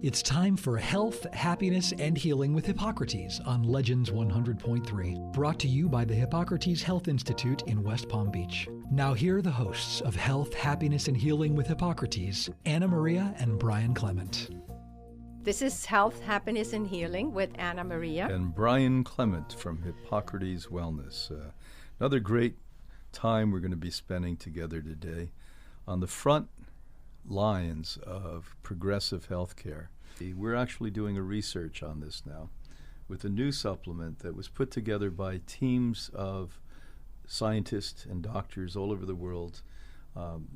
It's time for Health, Happiness, and Healing with Hippocrates on Legends 100.3, brought to you by the Hippocrates Health Institute in West Palm Beach. Now here are the hosts of Health, Happiness, and Healing with Hippocrates, Anna Maria and Brian Clement. This is Health, Happiness, and Healing with Anna Maria. And Brian Clement from Hippocrates Wellness. Another great time we're going to be spending together today on the front lines of progressive healthcare. We're actually doing a research on this now with a new supplement that was put together by teams of scientists and doctors all over the world.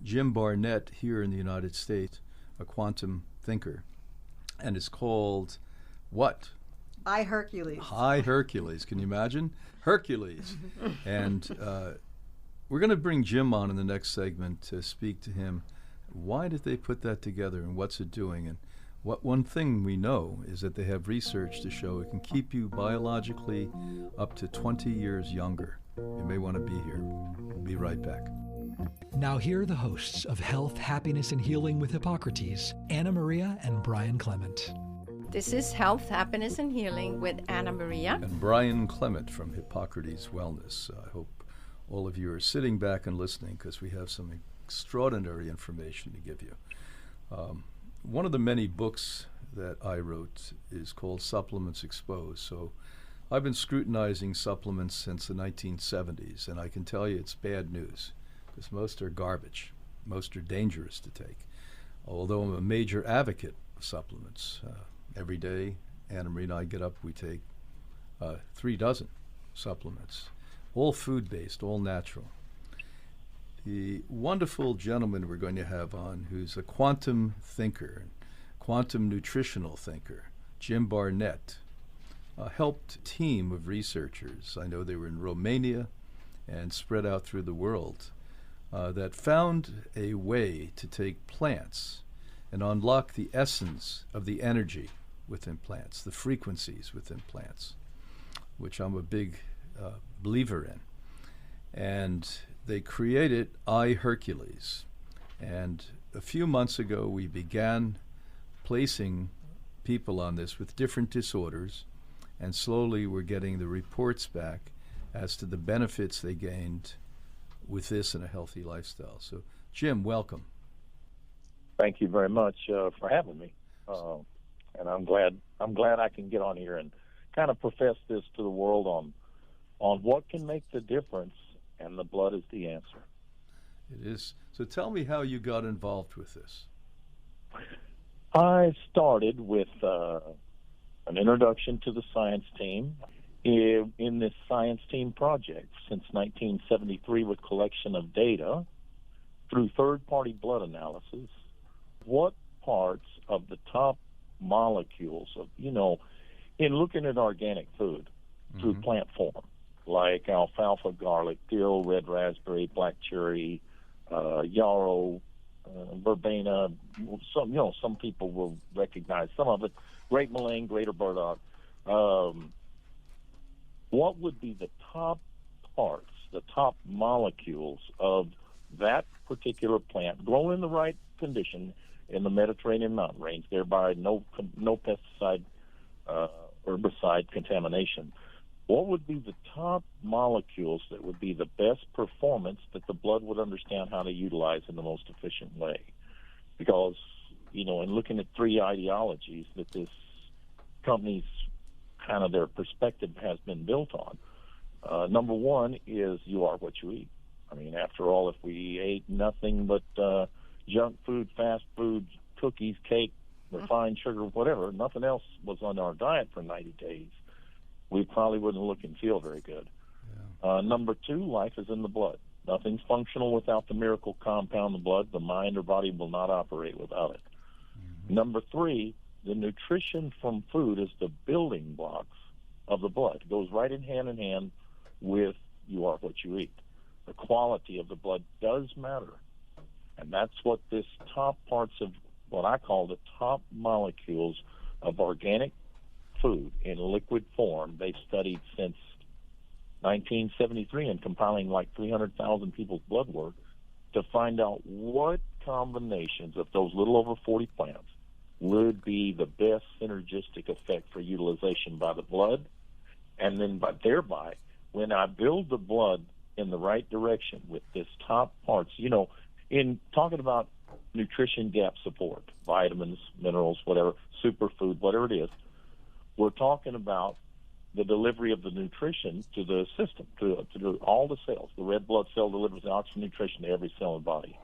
Jim Barnett here in the United States, a quantum thinker, and it's called what? iherqles. iherqles. Can you imagine? Hercules. And we're going to bring Jim on in the next segment to speak to him. Why did they put that together and what's it doing? And what one thing we know is that they have research to show it can keep you biologically up to 20 years younger. You may want to be here. We'll be right back. Now here are the hosts of Health, Happiness, and Healing with Hippocrates, Anna Maria and Brian Clement. This is Health, Happiness, and Healing with Anna Maria. And Brian Clement from Hippocrates Wellness. I hope all of you are sitting back and listening because we have some extraordinary information to give you. One of the many books that I wrote is called Supplements Exposed. So I've been scrutinizing supplements since the 1970s, and I can tell you it's bad news because most are garbage. Most are dangerous to take. Although I'm a major advocate of supplements. Every day, Anna Marie and I get up, we take 3 dozen supplements, all food-based, all natural. The wonderful gentleman we're going to have on, who's a quantum thinker, quantum nutritional thinker, Jim Barnett, helped a team of researchers. I know they were in Romania and spread out through the world that found a way to take plants and unlock the essence of the energy within plants, the frequencies within plants, which I'm a big believer in. And they created iherqles. And a few months ago, we began placing people on this with different disorders, and slowly we're getting the reports back as to the benefits they gained with this and a healthy lifestyle. So, Jim, welcome. Thank you very much for having me. And I'm glad I can get on here and kind of profess this to the world on what can make the difference, and the blood is the answer. It is. So tell me how you got involved with this. I started with an introduction to the science team in this science team project since 1973 with collection of data through third-party blood analysis. What parts of the top molecules of, in looking at organic food through plant form, like alfalfa, garlic, dill, red raspberry, black cherry, yarrow, verbena. Some people will recognize some of it. Great Malane, greater burdock. What would be the top parts, the top molecules of that particular plant grown in the right condition in the Mediterranean mountain range, thereby no pesticide, herbicide contamination? What would be the top molecules that would be the best performance that the blood would understand how to utilize in the most efficient way? Because, in looking at 3 ideologies that this company's kind of their perspective has been built on, number one is you are what you eat. I mean, after all, if we ate nothing but junk food, fast food, cookies, cake, refined sugar, whatever, nothing else was on our diet for 90 days, we probably wouldn't look and feel very good. Yeah. Number 2, life is in the blood. Nothing's functional without the miracle compound, the blood. The mind or body will not operate without it. Number 3, the nutrition from food is the building blocks of the blood. It goes right in hand with you are what you eat. The quality of the blood does matter. And that's what this top parts of what I call the top molecules of organic food in liquid form they've studied since 1973 and compiling like 300,000 people's blood work to find out what combinations of those little over 40 plants would be the best synergistic effect for utilization by the blood. And then thereby, when I build the blood in the right direction with this top parts, in talking about nutrition gap support, vitamins, minerals, whatever, superfood, whatever it is, we're talking about the delivery of the nutrition to the system, to all the cells. The red blood cell delivers the oxygen nutrition to every cell in the body.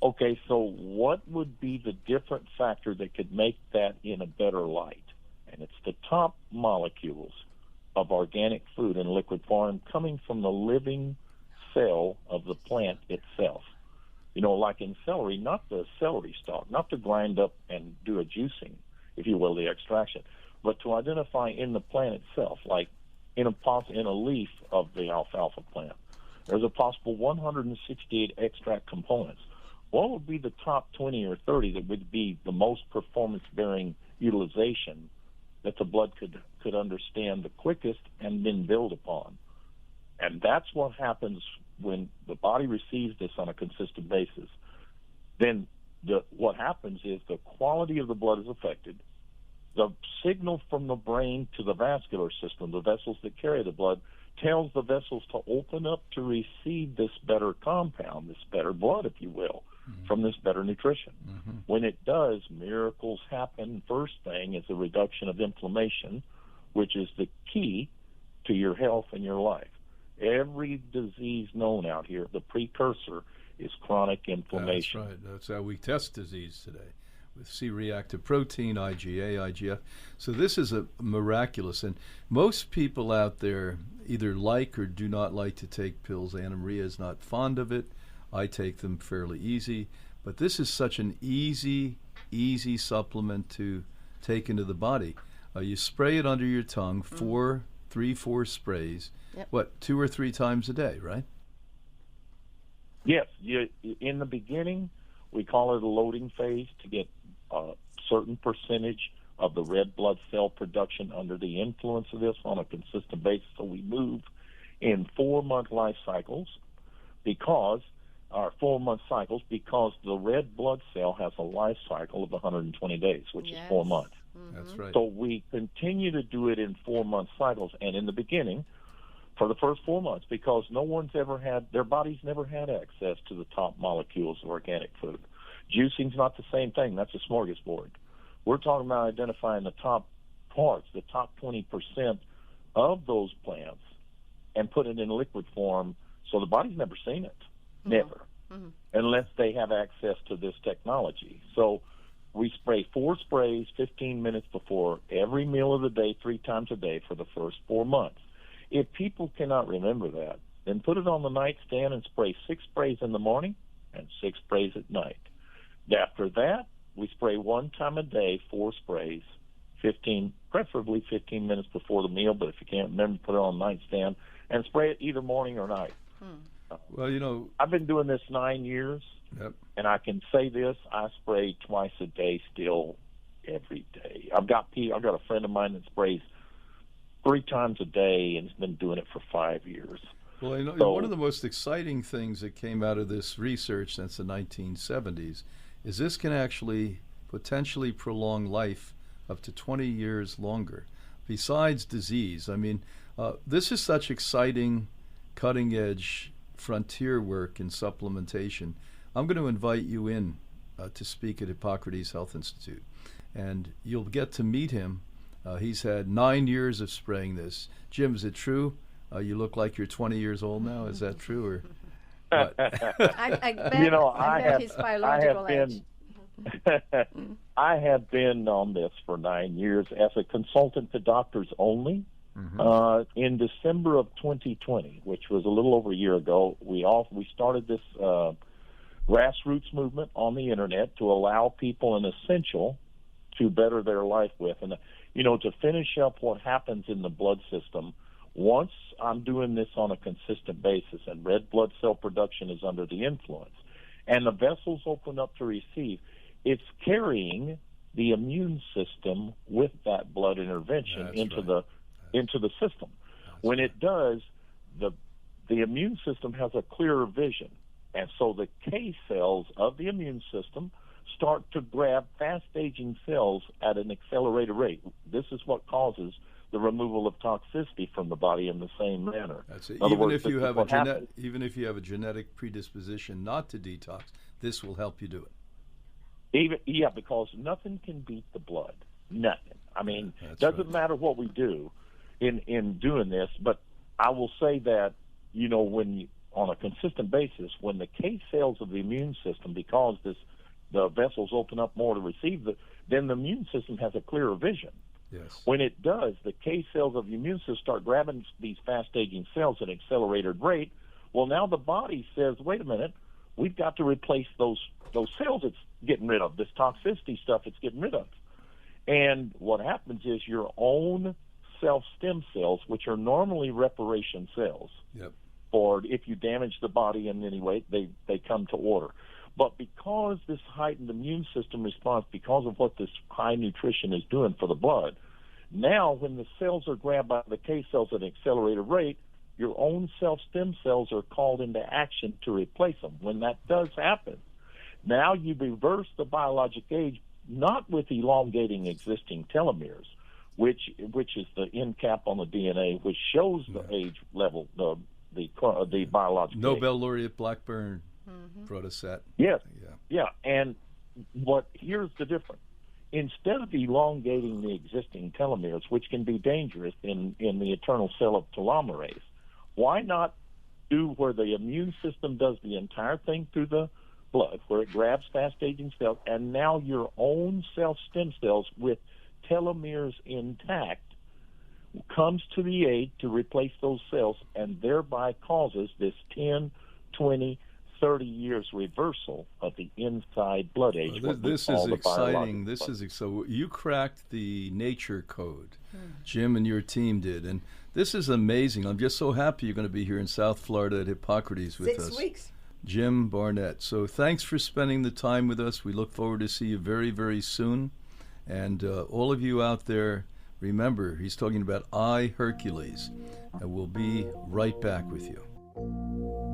Okay, so what would be the different factor that could make that in a better light? And it's the top molecules of organic food in liquid form coming from the living cell of the plant itself. Like in celery, not the celery stalk, not to grind up and do a juicing, if you will, the extraction, but to identify in the plant itself, like in a leaf of the alfalfa plant. There's a possible 168 extract components. What would be the top 20 or 30 that would be the most performance-bearing utilization that the blood could understand the quickest and then build upon? And that's what happens when the body receives this on a consistent basis. Then what happens is the quality of the blood is affected. The signal from the brain to the vascular system, the vessels that carry the blood, tells the vessels to open up to receive this better compound, this better blood, if you will, from this better nutrition. When it does, miracles happen. First thing is a reduction of inflammation, which is the key to your health and your life. Every disease known out here, the precursor is chronic inflammation. That's right. That's how we test disease today, with C-reactive protein, IgA, IGF. So this is a miraculous. And most people out there either like or do not like to take pills. Anna Maria is not fond of it. I take them fairly easy. But this is such an easy supplement to take into the body. You spray it under your tongue, 4 sprays. Yep. What, 2 or 3 times a day, right? Yes. In the beginning, we call it a loading phase to get a certain percentage of the red blood cell production under the influence of this on a consistent basis. So we move in 4-month life cycles because the red blood cell has a life cycle of 120 days, which is 4 months. That's right. So we continue to do it in 4-month cycles. And in the beginning, for the first 4 months, because their bodies never had access to the top molecules of organic food. Juicing's not the same thing. That's a smorgasbord. We're talking about identifying the top parts, the top 20% of those plants, and put it in liquid form so the body's never seen it. Never. Unless they have access to this technology. So we spray 4 sprays 15 minutes before every meal of the day, 3 times a day for the first 4 months. If people cannot remember that, then put it on the nightstand and spray 6 sprays in the morning and 6 sprays at night. After that, we spray 1 time a day, 4 sprays, preferably 15 minutes before the meal, but if you can't remember, put it on the nightstand and spray it either morning or night. Well, I've been doing this 9 years, and I can say this, I spray twice a day still every day. I've got a friend of mine that sprays 3 times a day and has been doing it for 5 years. Well, one of the most exciting things that came out of this research since the 1970s is this can actually potentially prolong life up to 20 years longer, besides disease. I mean, this is such exciting, cutting-edge frontier work in supplementation. I'm going to invite you in to speak at Hippocrates Health Institute, and you'll get to meet him. He's had 9 years of spraying this. Jim, is it true? You look like you're 20 years old now. Is that true, or what? I bet his biological age. I have been on this for 9 years as a consultant to doctors only. In December of 2020, which was a little over a year ago, we started this grassroots movement on the internet to allow people an essential to better their life with. And, to finish up what happens in the blood system, once I'm doing this on a consistent basis and red blood cell production is under the influence and the vessels open up to receive, it's carrying the immune system with that blood intervention into the system. When it does, the immune system has a clearer vision. And so the K cells of the immune system start to grab fast-aging cells at an accelerated rate. This is what causes the removal of toxicity from the body in the same manner. That's it. Even if you have a genetic predisposition not to detox, this will help you do it. Because nothing can beat the blood. Nothing. I mean, doesn't matter what we do in doing this, but I will say that, on a consistent basis, when the K cells of the immune system, because the vessels open up more to receive then the immune system has a clearer vision. Yes. When it does, the K cells of the immune system start grabbing these fast-aging cells at an accelerated rate. Well, now the body says, wait a minute, we've got to replace those cells it's getting rid of, this toxicity stuff it's getting rid of. And what happens is your own self-stem cells, which are normally reparation cells, yep. or if you damage the body in any way, they come to order. But because this heightened immune system response, because of what this high nutrition is doing for the blood, now when the cells are grabbed by the K cells at an accelerated rate, your own self-stem cells are called into action to replace them. When that does happen, now you reverse the biologic age, not with elongating existing telomeres, which is the end cap on the DNA, which shows the age level, the biological Nobel laureate Blackburn brought us that. Yes. Yeah. And here's the difference. Instead of elongating the existing telomeres, which can be dangerous in the eternal cell of telomerase, why not do where the immune system does the entire thing through the blood, where it grabs fast-aging cells, and now your own self-stem cells with telomeres intact comes to the aid to replace those cells and thereby causes this 10, 20, 30 years reversal of the inside blood age. This is exciting. So you cracked the nature code. Jim and your team did. And this is amazing. I'm just so happy you're going to be here in South Florida at Hippocrates with us. 6 weeks. Jim Barnett. So thanks for spending the time with us. We look forward to see you very, very soon. And all of you out there, remember, he's talking about iherqles. And we'll be right back with you.